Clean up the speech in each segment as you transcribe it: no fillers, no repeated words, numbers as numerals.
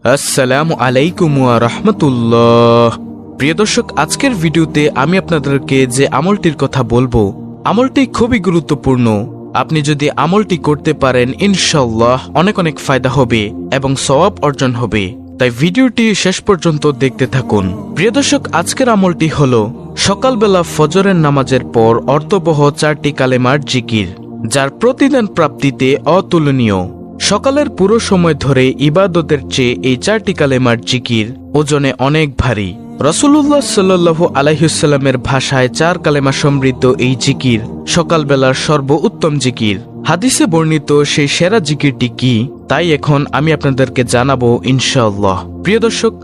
আসসালামু আলাইকুম ওয়া রাহমাতুল্লাহ। প্রিয় দর্শক, আজকের ভিডিওতে আমি আপনাদেরকে যে আমলটির কথা বলবো, আমলটি খুবই গুরুত্বপূর্ণ। আপনি যদি আমলটি করতে পারেন ইনশাআল্লাহ অনেক অনেক ফায়দা হবে এবং সওয়াব অর্জন হবে। তাই ভিডিওটি শেষ পর্যন্ত দেখতে থাকুন। প্রিয় দর্শক, আজকের আমলটি হলো সকালবেলা ফজরের নামাজের পর অর্থবহ 4টি কালেমার জিকির, যার প্রতিদান প্রাপ্তিতে অতুলনীয়। সকালের পুরো সময় ধরে ইবাদতের চেয়ে এই 4টি কালেমার জিকির ওজনে অনেক ভারী। রাসূলুল্লাহ সাল্লাল্লাহু আলাইহি ওয়াসাল্লামের ভাষায় 4 কালেমা সমৃদ্ধ এই জিকির সকালবেলার সর্বোত্তম জিকির। হাদিসে বর্ণিত সেই সেরা জিকিরটি কি, তাই এখন আমি আপনাদেরকে জানাবো ইনশাআল্লাহ। প্রিয় দর্শক,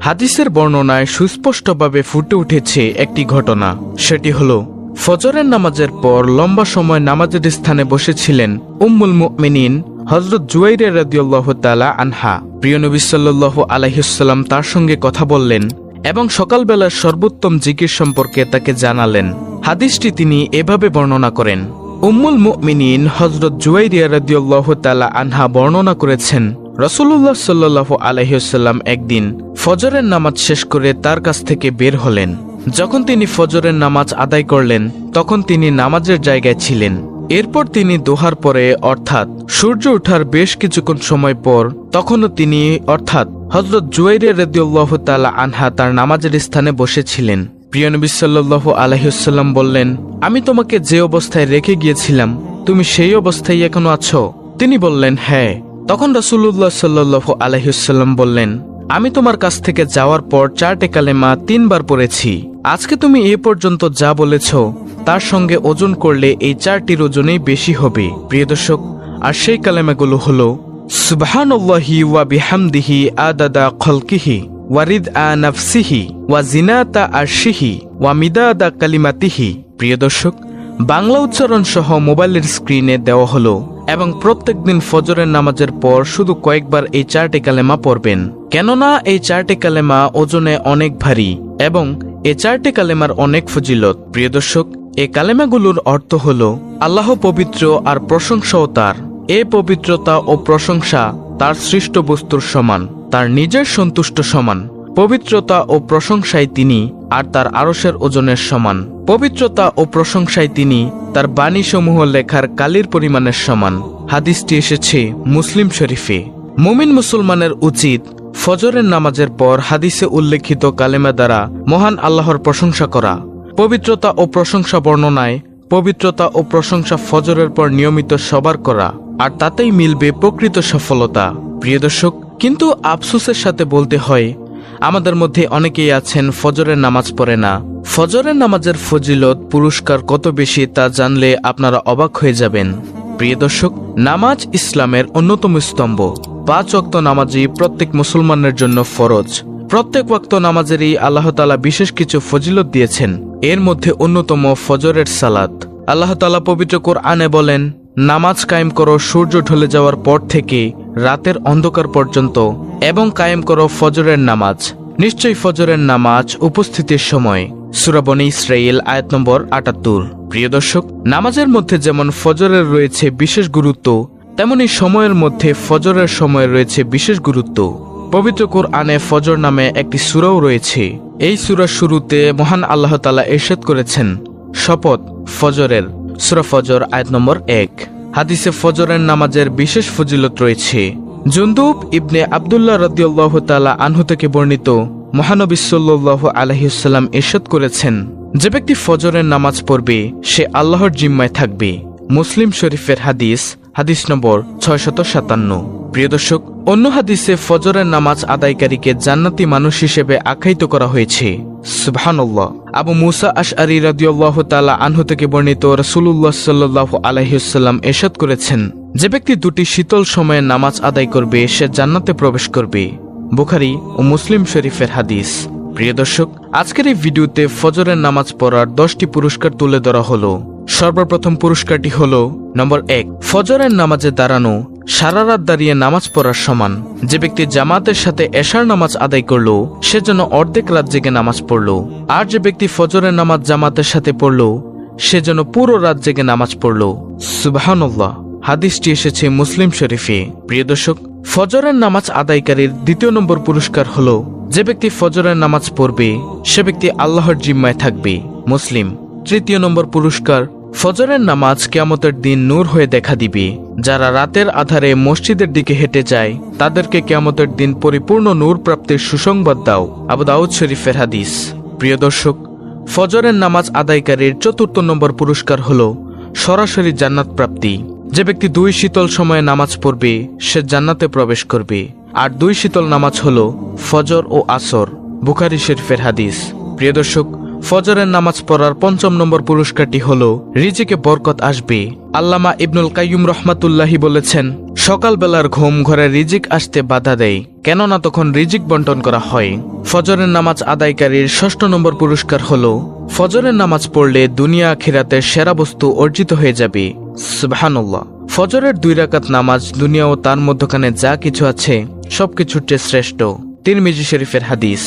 হাদিসের বর্ণনায় সুস্পষ্টভাবে ফুটে উঠেছে একটি ঘটনা। সেটি হলো ফজরের নামাজের পর লম্বা সময় নামাজের স্থানে বসেছিলেন উম্মুল মুমিনিন হযরত জুয়াইরা রাদিয়াল্লাহু তাআলা আনহা। প্রিয় নবী সাল্লাল্লাহু আলাইহি ওয়াসাল্লাম তার সঙ্গে কথা বললেন এবং সকালবেলার সর্বোত্তম জিকির সম্পর্কে তাকে জানালেন। হাদিসটি তিনি এভাবে বর্ণনা করেন। উম্মুল মুমিনিন হযরত জুয়াইরা রাদিয়াল্লাহু তাআলা আনহা বর্ণনা করেছেন, রাসূলুল্লাহ সাল্লাল্লাহু আলাইহি ওয়াসাল্লাম একদিন ফজরের নামাজ শেষ করে তার কাছ থেকে বের হলেন। যখন তিনি ফজরের নামাজ আদায় করলেন, তখন তিনি নামাজের জায়গায় ছিলেন। এরপর তিনি দোহার পরে অর্থাৎ সূর্য ওঠার বেশ কিছুক্ষণ সময় পর তখনও তিনি অর্থাৎ হযরত জুয়াইরা রাদিয়াল্লাহু তাআলা আনহা তার নামাজের স্থানে বসেছিলেন। প্রিয় নবী সাল্লাল্লাহু আলাইহি ওয়াসাল্লাম বললেন, আমি তোমাকে যে অবস্থায় রেখে গিয়েছিলাম তুমি সেই অবস্থায় এখনো আছো? তিনি বললেন, হ্যাঁ। তখন রাসূলুল্লাহ সাল্লাল্লাহু আলাইহি ওয়াসাল্লাম বললেন, আমি তোমার কাছ থেকে যাওয়ার পর 4টি কালেমা 3 বার পড়েছি। আজকে তুমি এ পর্যন্ত যা বলেছ তার সঙ্গে ওজন করলে এই 4টির ওজনেই বেশি হবে। প্রিয় দর্শক, আর সেই কালেমাগুলো হলো সুবহানাল্লাহি ওয়া বিহামদিহি আদাদা খালকিহি ওয়া রিদআ নাফসিহি ওয়া জিনাতা আরশিহি ওয়া মিদাদা কালিমাতিহি। প্রিয় দর্শক, বাংলা উচ্চারণ সহ মোবাইলের স্ক্রিনে দেওয়া হলো এবং প্রত্যেকদিন ফজরের নামাজের পর শুধু কয়েকবার এই 4টি কালেমা পড়বেন, কেননা এই 4টি কালেমা ওজনে অনেক ভারী এবং এই 4টি কালেমার অনেক ফজিলত। প্রিয় দর্শক, এই কালেমাগুলোর অর্থ হলো আল্লাহ পবিত্র আর প্রশংসাও তার। এ পবিত্রতা ও প্রশংসা তার সৃষ্ট বস্তুর সমান, তার নিজের সন্তুষ্ট সমান। পবিত্রতা ও প্রশংসায় তিনি আর তার আরশের ওজনের সমান। পবিত্রতা ও প্রশংসায় তিনি তার বাণীসমূহ লেখার কালির পরিমাণের সমান। হাদিসটি এসেছে মুসলিম শরীফে। মুমিন মুসলমানের উচিত ফজরের নামাজের পর হাদিসে উল্লেখিত কালেমা দ্বারা মহান আল্লাহর প্রশংসা করা। পবিত্রতা ও প্রশংসা বর্ণনায় পবিত্রতা ও প্রশংসা ফজরের পর নিয়মিত সবার করা, আর তাতেই মিলবে প্রকৃত সফলতা। প্রিয় দর্শক, কিন্তু আফসোসের সাথে বলতে হয় আমাদের মধ্যে অনেকেই আছেন ফজরের নামাজ পড়ে না। ফজরের নামাজের ফজিলত পুরস্কার কত বেশি তা জানলে আপনারা অবাক হয়ে যাবেন। প্রিয় দর্শক, নামাজ ইসলামের অন্যতম স্তম্ভ। 5 ওয়াক্ত নামাজই প্রত্যেক মুসলমানের জন্য ফরজ। প্রত্যেক ওয়াক্ত নামাজেরই আল্লাহ তাআলা বিশেষ কিছু ফজিলত দিয়েছেন। এর মধ্যে অন্যতম ফজরের সালাত। আল্লাহ তাআলা পবিত্র কোরআনে বলেন, নামাজ কায়েম করো সূর্য ঢলে যাওয়ার পর থেকে রাতের অন্ধকার পর্যন্ত এবং কায়েম করো ফজরের নামাজ। নিশ্চয়ই ফজরের নামাজ উপস্থিতির সময়। সূরা বনী ইসরাঈল আয়াত নম্বর 78। প্রিয় দর্শক, নামাজের মধ্যে যেমন ফজরের রয়েছে বিশেষ গুরুত্ব, তেমনি সময়ের মধ্যে ফজরের সময় রয়েছে বিশেষ গুরুত্ব। পবিত্র কোরআনে ফজর নামে একটি সূরাও রয়েছে। এই সূরার শুরুতে মহান আল্লাহ তাআলা ইরশাদ করেছেন, শপথ ফজরের। সূরা ফজর আয়াত নম্বর 1। হাদিসে ফজরের নামাজের বিশেষ ফজিলত রয়েছে। জুনদুব ইবনে আব্দুল্লাহ রাদিয়াল্লাহু তাআলা আনহু থেকে বর্ণিত, মহানবী সাল্লাল্লাহু আলাইহি ওয়াসাল্লাম ইরশাদ করেছেন, যে ব্যক্তি ফজরের নামাজ পড়বে সে আল্লাহর জিম্মায় থাকবে। মুসলিম শরীফের হাদিস, হাদিস নম্বর 657। প্রিয় দর্শক, অন্য হাদিসে ফজরের নামাজ আদায়কারীকে জান্নাতি মানুষ হিসেবে আখ্যায়িত করা হয়েছে। সুবহানাল্লাহ। আবু মুসা আশআরী রাদিয়াল্লাহু তাআলা আনহু থেকে বর্ণিত, রাসূলুল্লাহ সাল্লাল্লাহু আলাইহি ওয়াসাল্লাম ইরশাদ করেছেন, যে ব্যক্তি 2টি শীতল সময়ে নামাজ আদায় করবে সে জান্নাতে প্রবেশ করবে। বুখারী ও মুসলিম শরীফের হাদিস। প্রিয় দর্শক, আজকের এই ভিডিওতে ফজরের নামাজ পড়ার 10টি পুরস্কার তুলে ধরা হলো। সর্বপ্রথম পুরস্কারটি হলো নম্বর 1, ফজরের নামাজে দাঁড়ানো সারা রাত দাঁড়িয়ে নামাজ পড়ার সমান। যে ব্যক্তি জামাতের সাথে এশার নামাজ আদায় করলো সে যেন অর্ধেক রাত জেগে নামাজ পড়লো, আর যে ব্যক্তি ফজরের নামাজ জামাতের সাথে পড়লো সে যেন পুরো রাত জেগে নামাজ পড়লো। সুবহানাল্লাহ। হাদিসটি এসেছে মুসলিম শরীফে। প্রিয় দর্শক, ফজরের নামাজ আদায়কারীর দ্বিতীয় নম্বর পুরস্কার হলো যে ব্যক্তি ফজরের নামাজ পড়বে সে ব্যক্তি আল্লাহর জিম্মায় থাকবে। মুসলিম। তৃতীয় নম্বর পুরস্কার, ফজরের নামাজ কিয়ামতের দিন নূর হয়ে দেখা দিবে। যারা রাতের আধারে মসজিদের দিকে হেঁটে যায় তাদেরকে কিয়ামতের দিন পরিপূর্ণ নূর প্রাপ্তির সুসংবাদ দাও। আবু দাউদ শরীফের হাদিস। প্রিয় দর্শক, ফজরের নামাজ আদায়কারীর চতুর্থ নম্বর পুরস্কার হলো সরাসরি জান্নাত প্রাপ্তি। যে ব্যক্তি 2 শীতল সময়ে নামাজ পড়বে সে জান্নাতে প্রবেশ করবে। আর 2 শীতল নামাজ হলো ফজর ও আসর। বুখারী শরীফের হাদিস। প্রিয় দর্শক, ফজরের নামাজ পড়ার 5ম নম্বর পুরস্কারটি হলো রিজিকে বরকত আসবে। আল্লামা ইবনুল কাইয়ুম রহমাতুল্লাহি বলেছেন, সকালবেলার ঘুম ঘরে রিজিক আসতে বাধা দেয়, কেননা তখন রিজিক বন্টন করা হয়। ফজরের নামাজ আদায়কারীর 6ষ্ঠ নম্বর পুরস্কার হলো ফজরের নামাজ পড়লে দুনিয়া আখিরাতের সেরা বস্তু অর্জিত হয়ে যাবে। সুবহানাল্লাহ। ফজরের 2 রাকাত নামাজ দুনিয়া ও তার মধ্যখানে যা কিছু আছে সবকিছুর চেয়ে শ্রেষ্ঠ। তিরমিজি শরীফের হাদিস।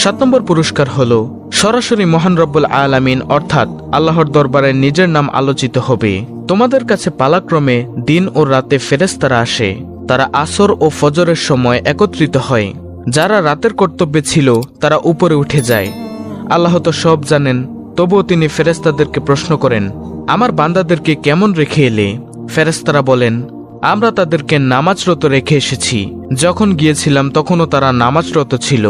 7 নম্বর পুরস্কার হলো সরাসরি মহান রব্বুল আলামিন অর্থাৎ আল্লাহর দরবারে নিজের নাম আলোচিত হবে। তোমাদের কাছে পালাক্রমে দিন ও রাতে ফেরেশতারা আসে। তারা আসর ও ফজরের সময় একত্রিত হয়। যারা রাতের কর্তব্যে ছিল তারা উপরে উঠে যায়। আল্লাহ তো সব জানেন, তবুও তিনি ফেরেশতাদেরকে প্রশ্ন করেন, আমার বান্দাদেরকে কেমন রেখে এলে? ফেরেশতারা বলেন, আমরা তাদেরকে নামাজরত রেখে এসেছি। যখন গিয়েছিলাম তখনও তারা নামাজরত ছিল।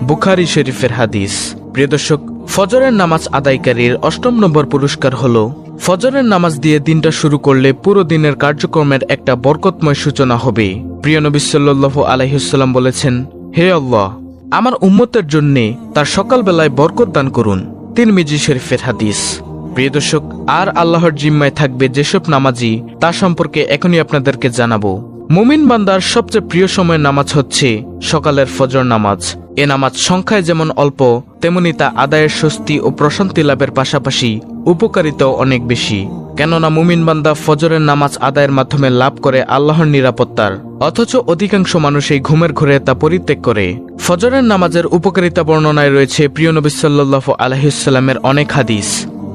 বুখারী শরীফের হাদিস। প্রিয় দর্শক, ফজরের নামাজ আদায়কারীর 8ম নম্বর পুরস্কার হলো ফজরের নামাজ দিয়ে দিনটা শুরু করলে পুরো দিনের কার্যক্রমের একটা বরকতময় সূচনা হবে। প্রিয় নবী সাল্লাল্লাহু আলাইহি ওয়াসাল্লাম বলেছেন, হে আল্লাহ, আমার উম্মতের জন্যে তার সকালবেলায় বরকত দান করুন। তিরমিজি শরীফের হাদিস। প্রিয় দর্শক, আর আল্লাহর জিম্মায় থাকবে যেসব নামাজি তা সম্পর্কে এখনই আপনাদেরকে জানাবো। মুমিন বান্দার সবচেয়ে প্রিয় সময়ের নামাজ হচ্ছে সকালের ফজর নামাজ। এ নামাজ সংখ্যায় যেমন অল্প তেমনি তা আদায়ের স্বস্তি ও প্রশান্তি লাভের পাশাপাশি উপকারিতাও অনেক বেশি। কেননা মুমিন বান্দা ফজরের নামাজ আদায়ের মাধ্যমে লাভ করে আল্লাহর নিরাপত্তার, অথচ অধিকাংশ মানুষ এই ঘুমের ঘোরে তা পরিত্যাগ করে। ফজরের নামাজের উপকারিতা বর্ণনায় রয়েছে প্রিয় নবী সাল্লাল্লাহু আলাইহি ওয়াসাল্লামের অনেক হাদিস।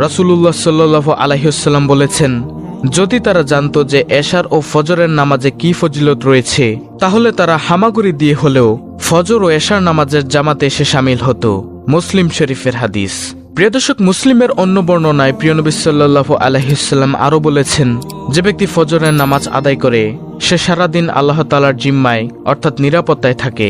রাসূলুল্লাহ সাল্লাল্লাহু আলাইহি ওয়াসাল্লাম বলেছেন, যদি তারা জানতো যে এশার ও ফজরের নামাজে কি ফজিলত রয়েছে তাহলে তারা হামাগুড়ি দিয়ে হলেও ফজর ও এশার নামাজের জামাতে এসে শামিল হতো। মুসলিম শরীফের হাদিস। প্রিয় দর্শক, মুসলিমের অন্য বর্ণনায় প্রিয় নবী সাল্লাল্লাহু আলাইহি ওয়াসাল্লাম আরো বলেছেন, যে ব্যক্তি ফজরের নামাজ আদায় করে সে সারাদিন আল্লাহ তাআলার জিম্মায় অর্থাৎ নিরাপত্তায় থাকে।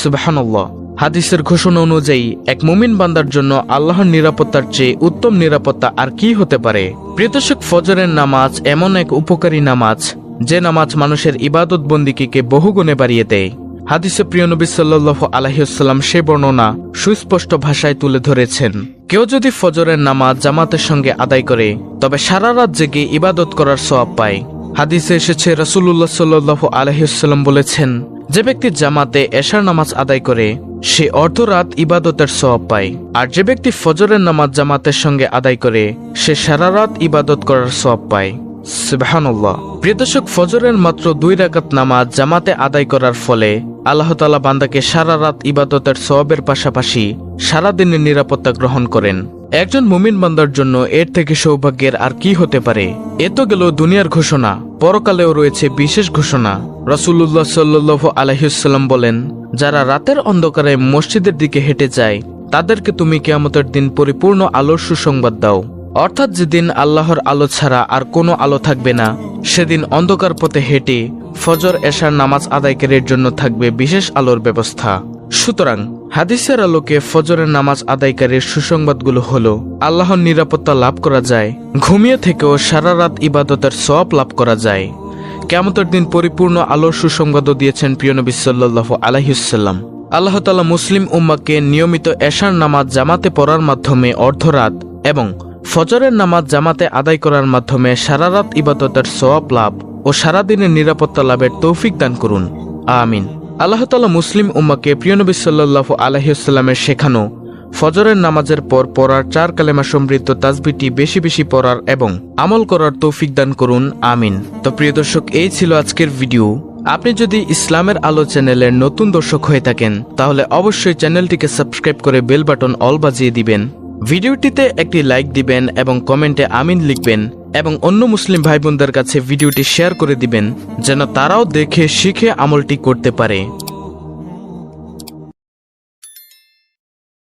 সুবহানাল্লাহ। হাদিসের ঘোষণা অনুযায়ী এক মুমিন বান্দার জন্য আল্লাহর নিরাপত্তার চেয়ে উত্তম নিরাপত্তা আর কি হতে পারে? প্রিয় দর্শক, ফজরের নামাজ এমন এক উপকারী নামাজ যে নামাজ মানুষের ইবাদত বন্দিকে বহুগুণে বাড়িয়ে দেয়। হাদিসে প্রিয় নবী সাল্লাল্লাহু আলাইহি ওয়াসাল্লাম সে বর্ণনা সুস্পষ্ট ভাষায় তুলে ধরেছেন। কেউ যদি ফজরের নামাজ জামাতের সঙ্গে আদায় করে তবে সারা রাত জেগে ইবাদত করার সওয়াব পায়। হাদিসে এসেছে রাসূলুল্লাহ সাল্লাল্লাহু আলাইহি ওয়াসাল্লাম বলেছেন, যে ব্যক্তি জামাতে এশার নামাজ আদায় করে সে অর্ধরাত ইবাদতের সওয়াব পায়। আর যে ব্যক্তি ফজরের নামাজ জামাতের সঙ্গে আদায় করে সে সারা রাত ইবাদত করার সওয়াব পায়। সুবহানাল্লাহ। প্রিয় দর্শক, ফজরের মাত্র 2 রাকাত নামাজ জামাতে আদায় করার ফলে আল্লাহ তাআলা বান্দাকে সারা রাত ইবাদতের সওয়াবের পাশাপাশি সারা দিনের নিরাপত্তা গ্রহণ করেন। একজন মুমিন বান্দার জন্য এর থেকে সৌভাগ্যের আর কি হতে পারে? এ তো গেল দুনিয়ার ঘোষণা, পরকালেও রয়েছে বিশেষ ঘোষণা। রাসূলুল্লাহ সাল্লাল্লাহু আলাইহি ওয়াসাল্লাম বলেন, যারা রাতের অন্ধকারে মসজিদের দিকে হেঁটে যায় তাদেরকে তুমি কিয়ামতের দিন পরিপূর্ণ আলোর সুসংবাদ দাও। অর্থাৎ যেদিন আল্লাহর আলো ছাড়া আর কোনো আলো থাকবে না, সেদিন অন্ধকার পথে হেঁটে ফজর এশার নামাজ আদায়কারীর জন্য থাকবে বিশেষ আলোর ব্যবস্থা। সুতরাং হাদিসের আলোকে ফজরের নামাজ আদায়কারীর সুসংবাদগুলো হলো আল্লাহর নিরাপত্তা লাভ করা যায়, ঘুমিয়ে থেকেও সারা রাত ইবাদতের সওয়াব লাভ করা যায়। কিয়ামতের দিন পরিপূর্ণ আলোর সুসংবাদও দিয়েছেন প্রিয় নবী সাল্লাল্লাহু আলাইহি ওয়াসাল্লাম। আল্লাহ তাআলা মুসলিম উম্মাহকে নিয়মিত এশার নামাজ জামাতে পড়ার মাধ্যমে অর্ধরাত এবং ফজরের নামাজ জামাতে আদায় করার মাধ্যমে সারা রাত ইবাদতের সওয়াব লাভ ও সারাদিনের নিরাপত্তা লাভের তৌফিক দান করুন। আমিন। আল্লাহ তাআলা মুসলিম উম্মাহকে প্রিয় নবী সাল্লাল্লাহু আলাইহি ওয়াসাল্লামের শেখানো ফজরের নামাজের পর পড়ার 4 কালেমা সমৃদ্ধ তাসবিহটি বেশি বেশি পড়ার এবং আমল করার তৌফিক দান করুন। আমিন। তো প্রিয় দর্শক, এই ছিল আজকের ভিডিও। আপনি যদি ইসলামের আলো চ্যানেলের নতুন দর্শক হয়ে থাকেন তাহলে অবশ্যই চ্যানেলটিকে সাবস্ক্রাইব করে বেল বাটন অল বাজিয়ে দিবেন। ভিডিওটিতে একটি লাইক দিবেন এবং কমেন্টে আমিন লিখবেন এবং অন্য মুসলিম ভাই বোনদের কাছে ভিডিওটি শেয়ার করে দিবেন যেন তারাও দেখে শিখে আমলটি করতে পারে।